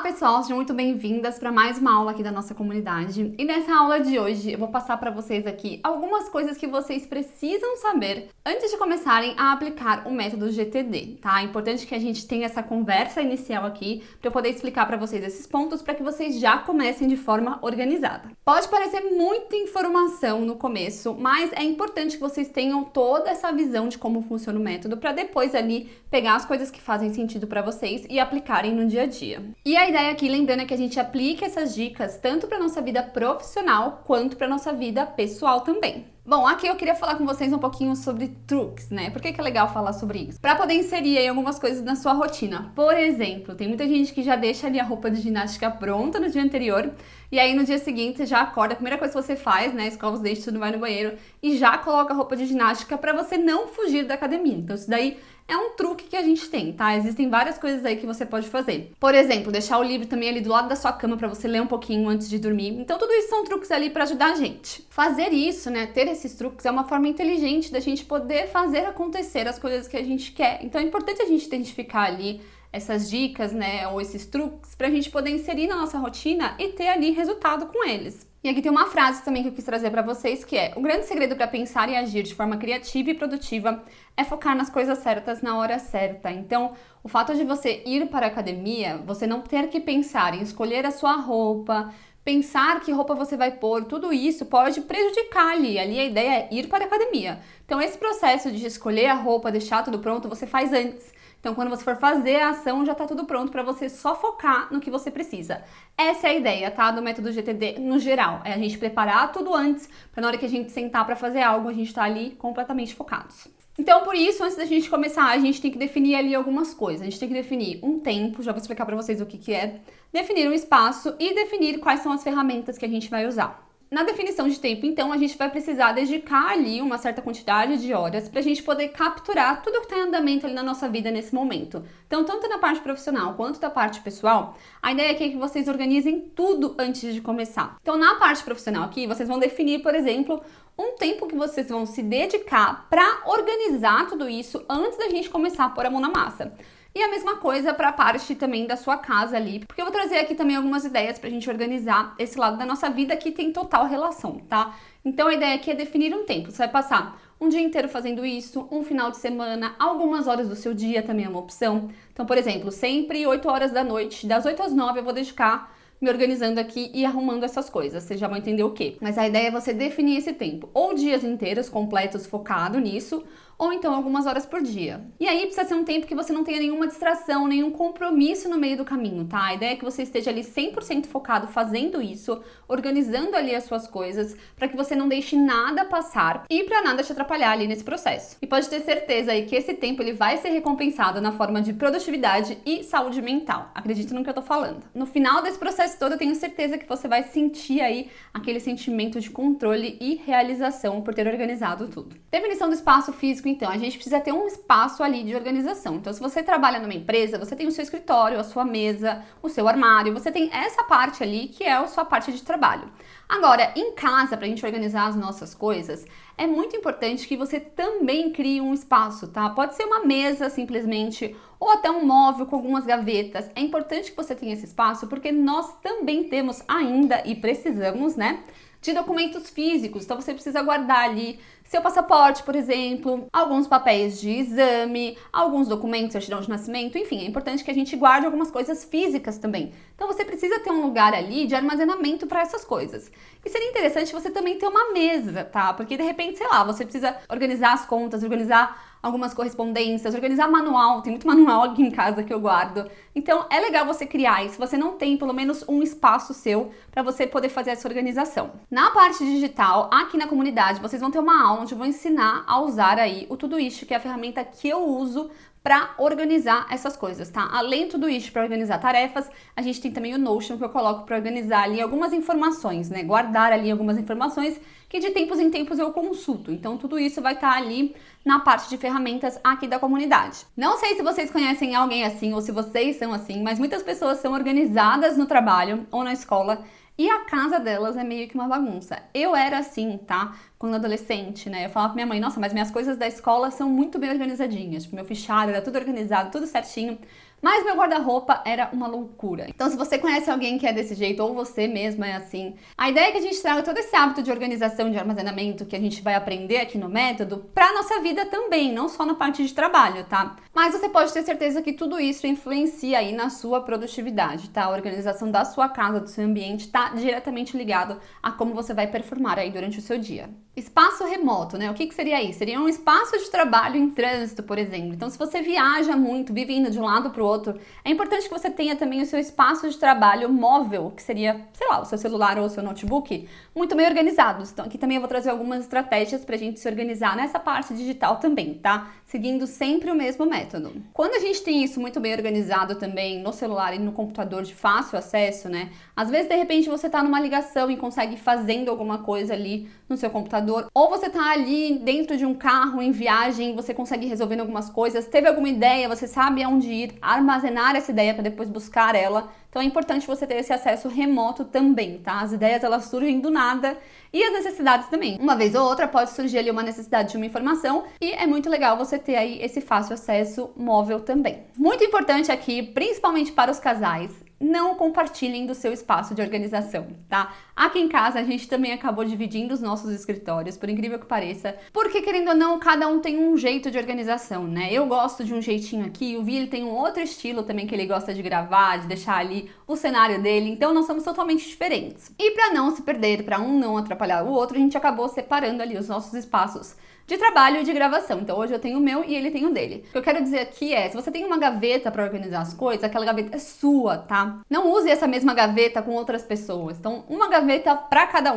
pessoal, sejam muito bem-vindas para mais uma aula aqui da nossa comunidade. E nessa aula de hoje eu vou passar para vocês aqui algumas coisas que vocês precisam saber antes de começarem a aplicar o método GTD, tá? É importante que a gente tenha essa conversa inicial aqui para eu poder explicar para vocês esses pontos para que vocês já comecem de forma organizada. Pode parecer muita informação no começo, mas é importante que vocês tenham toda essa visão de como funciona o método para depois ali pegar as coisas que fazem sentido para vocês e aplicarem no dia a dia. E a ideia aqui, lembrando, é que a gente aplique essas dicas tanto para nossa vida profissional quanto para nossa vida pessoal também. Bom, aqui eu queria falar com vocês um pouquinho sobre truques, né? Por que é legal falar sobre isso? Para poder inserir aí algumas coisas na sua rotina. Por exemplo, tem muita gente que já deixa ali a roupa de ginástica pronta no dia anterior e aí no dia seguinte você já acorda, a primeira coisa que você faz, né? Escova os dentes, tudo, vai no banheiro e já coloca a roupa de ginástica para você não fugir da academia. Então isso daí é um truque que a gente tem, tá? Existem várias coisas aí que você pode fazer. Por exemplo, deixar o livro também ali do lado da sua cama para você ler um pouquinho antes de dormir. Então tudo isso são truques ali para ajudar a gente. Fazer isso, né, ter esses truques é uma forma inteligente da gente poder fazer acontecer as coisas que a gente quer. Então é importante a gente identificar ali essas dicas, né, ou esses truques pra gente poder inserir na nossa rotina e ter ali resultado com eles. E aqui tem uma frase também que eu quis trazer pra vocês, que é: o grande segredo para pensar e agir de forma criativa e produtiva é focar nas coisas certas na hora certa. Então, o fato de você ir para a academia, você não ter que pensar em escolher a sua roupa, pensar que roupa você vai pôr, tudo isso pode prejudicar ali. Ali a ideia é ir para a academia. Então, esse processo de escolher a roupa, deixar tudo pronto, você faz antes. Então, quando você for fazer a ação, já tá tudo pronto para você só focar no que você precisa. Essa é a ideia, tá? Do método GTD no geral. É a gente preparar tudo antes, para na hora que a gente sentar para fazer algo, a gente tá ali completamente focados. Então, por isso, antes da gente começar, a gente tem que definir ali algumas coisas. A gente tem que definir um tempo, já vou explicar para vocês o que é, definir um espaço e definir quais são as ferramentas que a gente vai usar. Na definição de tempo, então, a gente vai precisar dedicar ali uma certa quantidade de horas para a gente poder capturar tudo que está em andamento ali na nossa vida nesse momento. Então, tanto na parte profissional quanto da parte pessoal, a ideia aqui é que vocês organizem tudo antes de começar. Então, na parte profissional aqui, vocês vão definir, por exemplo, um tempo que vocês vão se dedicar para organizar tudo isso antes da gente começar a pôr a mão na massa. E a mesma coisa para a parte também da sua casa ali, porque eu vou trazer aqui também algumas ideias pra gente organizar esse lado da nossa vida que tem total relação, tá? Então a ideia aqui é definir um tempo. Você vai passar um dia inteiro fazendo isso, um final de semana, algumas horas do seu dia também é uma opção. Então, por exemplo, sempre 8 horas da noite, das 8 às 9 eu vou dedicar me organizando aqui e arrumando essas coisas. Vocês já vão entender o quê. Mas a ideia é você definir esse tempo, ou dias inteiros completos focado nisso, ou então algumas horas por dia. E aí precisa ser um tempo que você não tenha nenhuma distração, nenhum compromisso no meio do caminho, tá? A ideia é que você esteja ali 100% focado fazendo isso, organizando ali as suas coisas, para que você não deixe nada passar e para nada te atrapalhar ali nesse processo. E pode ter certeza aí que esse tempo ele vai ser recompensado na forma de produtividade e saúde mental. Acredita no que eu tô falando. No final desse processo todo, eu tenho certeza que você vai sentir aí aquele sentimento de controle e realização por ter organizado tudo. Definição do espaço físico. Então, a gente precisa ter um espaço ali de organização. Então, se você trabalha numa empresa, você tem o seu escritório, a sua mesa, o seu armário, você tem essa parte ali que é a sua parte de trabalho. Agora, em casa, pra gente organizar as nossas coisas, é muito importante que você também crie um espaço, tá? Pode ser uma mesa, simplesmente, ou até um móvel com algumas gavetas. É importante que você tenha esse espaço, porque nós também temos ainda e precisamos, né, de documentos físicos. Então você precisa guardar ali seu passaporte, por exemplo, alguns papéis de exame, alguns documentos, certidão de nascimento, enfim, é importante que a gente guarde algumas coisas físicas também. Então você precisa ter um lugar ali de armazenamento para essas coisas. E seria interessante você também ter uma mesa, tá? Porque de repente, sei lá, você precisa organizar as contas, organizar algumas correspondências, organizar manual, tem muito manual aqui em casa que eu guardo. Então é legal você criar isso, você não tem pelo menos um espaço seu para você poder fazer essa organização. Na parte digital, aqui na comunidade, vocês vão ter uma aula onde eu vou ensinar a usar aí o Todoist, que é a ferramenta que eu uso para organizar essas coisas, tá? Além do Todoist para organizar tarefas, a gente tem também o Notion que eu coloco para organizar ali algumas informações, né? Guardar ali algumas informações que de tempos em tempos eu consulto. Então tudo isso vai estar ali na parte de ferramentas aqui da comunidade. Não sei se vocês conhecem alguém assim ou se vocês são assim, mas muitas pessoas são organizadas no trabalho ou na escola e a casa delas é meio que uma bagunça. Eu era assim, tá? Quando adolescente, né? Eu falava pra minha mãe, nossa, mas minhas coisas da escola são muito bem organizadinhas. Tipo, meu fichário era tudo organizado, tudo certinho. Mas meu guarda-roupa era uma loucura. Então, se você conhece alguém que é desse jeito, ou você mesmo é assim, a ideia é que a gente traga todo esse hábito de organização, de armazenamento que a gente vai aprender aqui no método pra nossa vida também, não só na parte de trabalho, tá? Mas você pode ter certeza que tudo isso influencia aí na sua produtividade, tá? A organização da sua casa, do seu ambiente, tá diretamente ligado a como você vai performar aí durante o seu dia. Espaço remoto, né? O que seria isso? Seria um espaço de trabalho em trânsito, por exemplo. Então, se você viaja muito, vive indo de um lado para o outro, é importante que você tenha também o seu espaço de trabalho móvel, que seria, sei lá, o seu celular ou o seu notebook, muito bem organizados. Então, aqui também eu vou trazer algumas estratégias para a gente se organizar nessa parte digital também, tá? Seguindo sempre o mesmo método. Quando a gente tem isso muito bem organizado também no celular e no computador de fácil acesso, né? Às vezes, de repente, você tá numa ligação e consegue ir fazendo alguma coisa ali no seu computador, ou você tá ali dentro de um carro em viagem, você consegue resolvendo algumas coisas, teve alguma ideia, você sabe aonde ir, armazenar essa ideia para depois buscar ela. Então é importante você ter esse acesso remoto também, tá? As ideias elas surgem do nada e as necessidades também. Uma vez ou outra pode surgir ali uma necessidade de uma informação e é muito legal você ter aí esse fácil acesso móvel também. Muito importante aqui, principalmente para os casais, não compartilhem do seu espaço de organização, tá? Aqui em casa a gente também acabou dividindo os nossos escritórios, por incrível que pareça, porque querendo ou não, cada um tem um jeito de organização, né? Eu gosto de um jeitinho aqui, o Vili tem um outro estilo também que ele gosta de gravar, de deixar ali o cenário dele, então nós somos totalmente diferentes. E para não se perder, para um não atrapalhar o outro, a gente acabou separando ali os nossos espaços de trabalho e de gravação. Então hoje eu tenho o meu e ele tem o dele. O que eu quero dizer aqui é, se você tem uma gaveta para organizar as coisas, aquela gaveta é sua, tá? Não use essa mesma gaveta com outras pessoas. Então, uma gaveta para cada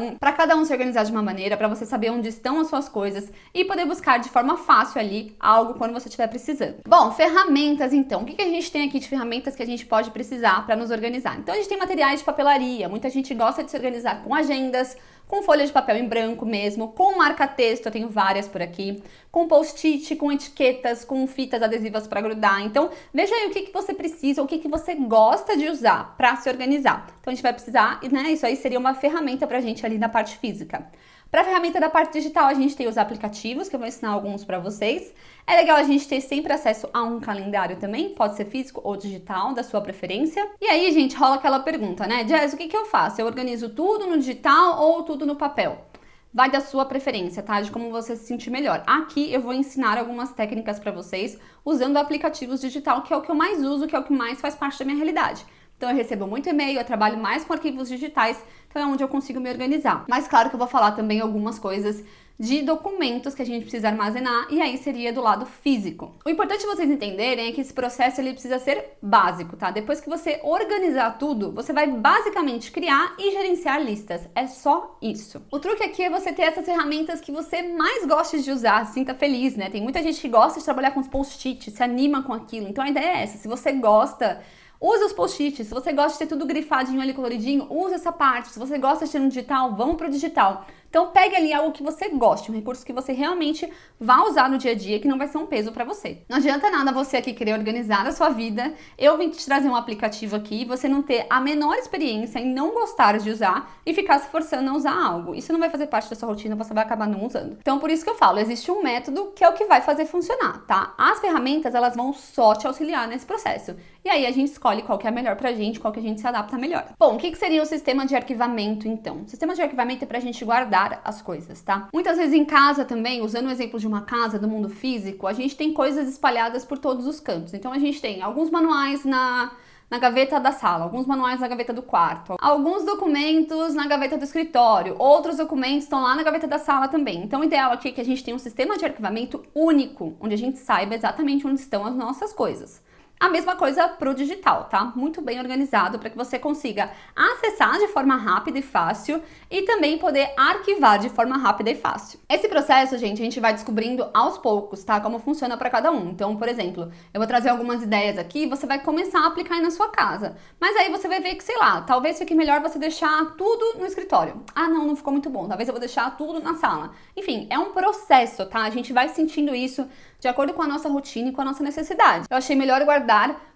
um se organizar de uma maneira, para você saber onde estão as suas coisas e poder buscar de forma fácil ali algo quando você estiver precisando. Bom, ferramentas então. O que a gente tem aqui de ferramentas que a gente pode precisar para nos organizar? Então, a gente tem materiais de papelaria. Muita gente gosta de se organizar com agendas, com folha de papel em branco mesmo, com marca-texto, eu tenho várias por aqui, com post-it, com etiquetas, com fitas adesivas para grudar. Então, veja aí o que você precisa, o que você gosta de usar para se organizar. Então, a gente vai precisar, né? Isso aí seria uma ferramenta para a gente ali na parte física. Para a ferramenta da parte digital, a gente tem os aplicativos, que eu vou ensinar alguns para vocês. É legal a gente ter sempre acesso a um calendário também, pode ser físico ou digital, da sua preferência. E aí, gente, rola aquela pergunta, né? Jess, o que eu faço? Eu organizo tudo no digital ou tudo no papel? Vai da sua preferência, tá? De como você se sentir melhor. Aqui eu vou ensinar algumas técnicas para vocês usando aplicativos digital, que é o que eu mais uso, que é o que mais faz parte da minha realidade. Então eu recebo muito e-mail, eu trabalho mais com arquivos digitais, então é onde eu consigo me organizar. Mas claro que eu vou falar também algumas coisas de documentos que a gente precisa armazenar, e aí seria do lado físico. O importante vocês entenderem é que esse processo ele precisa ser básico, tá? Depois que você organizar tudo, você vai basicamente criar e gerenciar listas. É só isso. O truque aqui é você ter essas ferramentas que você mais gosta de usar, se sinta feliz, né? Tem muita gente que gosta de trabalhar com os post-its, se anima com aquilo. Então a ideia é essa, se você gosta, use os post-its. Se você gosta de ter tudo grifadinho ali, coloridinho, use essa parte. Se você gosta de ter no digital, vamos pro digital. Então pegue ali algo que você goste, um recurso que você realmente vá usar no dia a dia, que não vai ser um peso para você. Não adianta nada você aqui querer organizar a sua vida, eu vim te trazer um aplicativo aqui, você não ter a menor experiência em não gostar de usar e ficar se forçando a usar algo. Isso não vai fazer parte da sua rotina, você vai acabar não usando. Então por isso que eu falo, existe um método que é o que vai fazer funcionar, tá? As ferramentas, elas vão só te auxiliar nesse processo. E aí a gente escolhe qual que é a melhor pra gente, qual que a gente se adapta melhor. Bom, o que seria o sistema de arquivamento então? O sistema de arquivamento é pra gente guardar as coisas, tá? Muitas vezes em casa também, usando o exemplo de uma casa do mundo físico, a gente tem coisas espalhadas por todos os cantos. Então a gente tem alguns manuais na gaveta da sala, alguns manuais na gaveta do quarto, alguns documentos na gaveta do escritório, outros documentos estão lá na gaveta da sala também. Então o ideal aqui é que a gente tenha um sistema de arquivamento único, onde a gente saiba exatamente onde estão as nossas coisas. A mesma coisa pro digital, tá? Muito bem organizado para que você consiga acessar de forma rápida e fácil e também poder arquivar de forma rápida e fácil. Esse processo, gente, a gente vai descobrindo aos poucos, tá? Como funciona para cada um. Então, por exemplo, eu vou trazer algumas ideias aqui e você vai começar a aplicar aí na sua casa. Mas aí você vai ver que, sei lá, talvez fique melhor você deixar tudo no escritório. Ah, não ficou muito bom. Talvez eu vou deixar tudo na sala. Enfim, é um processo, tá? A gente vai sentindo isso de acordo com a nossa rotina e com a nossa necessidade. Eu achei melhor guardar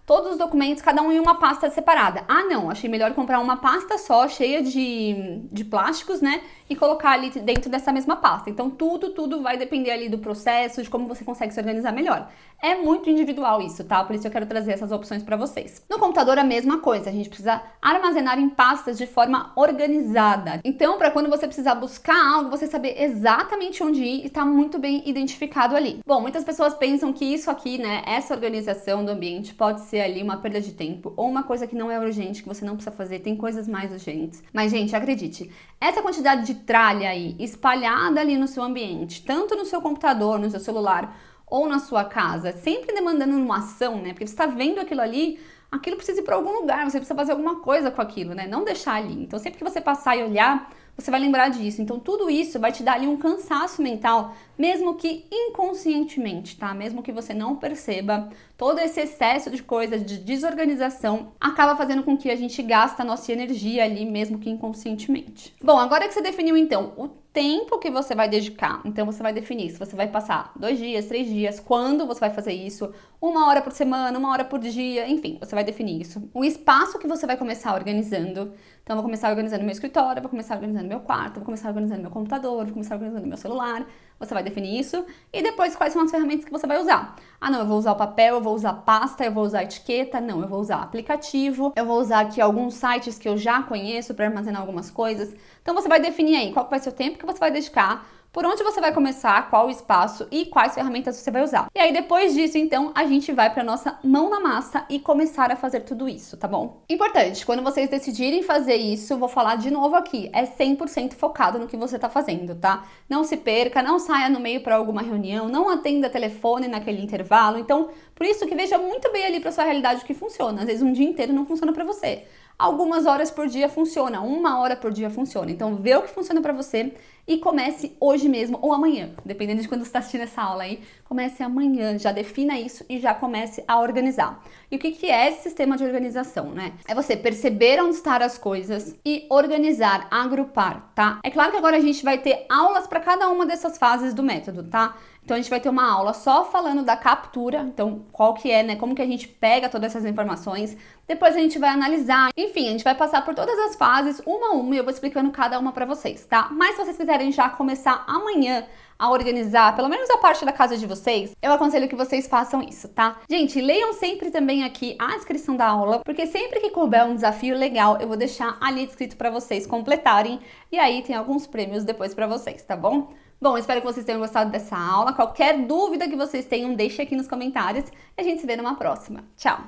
todos os documentos, cada um em uma pasta separada. Ah, não, achei melhor comprar uma pasta só, cheia de plásticos, né? E colocar ali dentro dessa mesma pasta. Então, tudo vai depender ali do processo, de como você consegue se organizar melhor. É muito individual isso, tá? Por isso eu quero trazer essas opções para vocês. No computador, a mesma coisa. A gente precisa armazenar em pastas de forma organizada. Então, para quando você precisar buscar algo, você saber exatamente onde ir e tá muito bem identificado ali. Bom, muitas pessoas pensam que isso aqui, né, essa organização do ambiente pode ser ali uma perda de tempo ou uma coisa que não é urgente, que você não precisa fazer, tem coisas mais urgentes. Mas, gente, acredite, essa quantidade de tralha aí espalhada ali no seu ambiente, tanto no seu computador, no seu celular ou na sua casa, sempre demandando uma ação, né? Porque você está vendo aquilo ali, aquilo precisa ir para algum lugar, você precisa fazer alguma coisa com aquilo, né? Não deixar ali. Então, sempre que você passar e olhar, você vai lembrar disso. Então, tudo isso vai te dar ali um cansaço mental, mesmo que inconscientemente, tá? Mesmo que você não perceba, todo esse excesso de coisas, de desorganização, acaba fazendo com que a gente gaste a nossa energia ali, mesmo que inconscientemente. Bom, agora que você definiu, então, o tempo que você vai dedicar, então você vai definir se você vai passar 2 dias, 3 dias, quando você vai fazer isso, 1 hora por semana, 1 hora por dia, enfim, você vai definir isso. O espaço que você vai começar organizando. Então, eu vou começar organizando meu escritório, vou começar organizando meu quarto, vou começar organizando meu computador, vou começar organizando meu celular. Você vai definir isso e depois quais são as ferramentas que você vai usar. Ah, não, eu vou usar o papel, eu vou usar pasta, eu vou usar etiqueta. Não, eu vou usar aplicativo, eu vou usar aqui alguns sites que eu já conheço para armazenar algumas coisas. Então, você vai definir aí qual vai ser o tempo que você vai dedicar, por onde você vai começar, qual o espaço e quais ferramentas você vai usar. E aí, depois disso, então, a gente vai para nossa mão na massa e começar a fazer tudo isso, tá bom? Importante, quando vocês decidirem fazer isso, vou falar de novo aqui, é 100% focado no que você tá fazendo, tá? Não se perca, não saia no meio para alguma reunião, não atenda telefone naquele intervalo. Então, por isso que veja muito bem ali para sua realidade o que funciona. Às vezes um dia inteiro não funciona para você. Algumas horas por dia funciona, 1 hora por dia funciona. Então, vê o que funciona pra você e comece hoje mesmo ou amanhã, dependendo de quando você está assistindo essa aula aí. Comece amanhã, já defina isso e já comece a organizar. E o que é esse sistema de organização, né? É você perceber onde estão as coisas e organizar, agrupar, tá? É claro que agora a gente vai ter aulas para cada uma dessas fases do método, tá? Então, a gente vai ter uma aula só falando da captura, então, qual que é, né, como que a gente pega todas essas informações, depois a gente vai analisar, enfim, a gente vai passar por todas as fases, uma a uma, e eu vou explicando cada uma pra vocês, tá? Mas se vocês quiserem já começar amanhã a organizar, pelo menos a parte da casa de vocês, eu aconselho que vocês façam isso, tá? Gente, leiam sempre também aqui a descrição da aula, porque sempre que couber um desafio legal, eu vou deixar ali descrito pra vocês completarem, e aí tem alguns prêmios depois pra vocês, tá bom? Bom, espero que vocês tenham gostado dessa aula. Qualquer dúvida que vocês tenham, deixe aqui nos comentários e a gente se vê numa próxima. Tchau!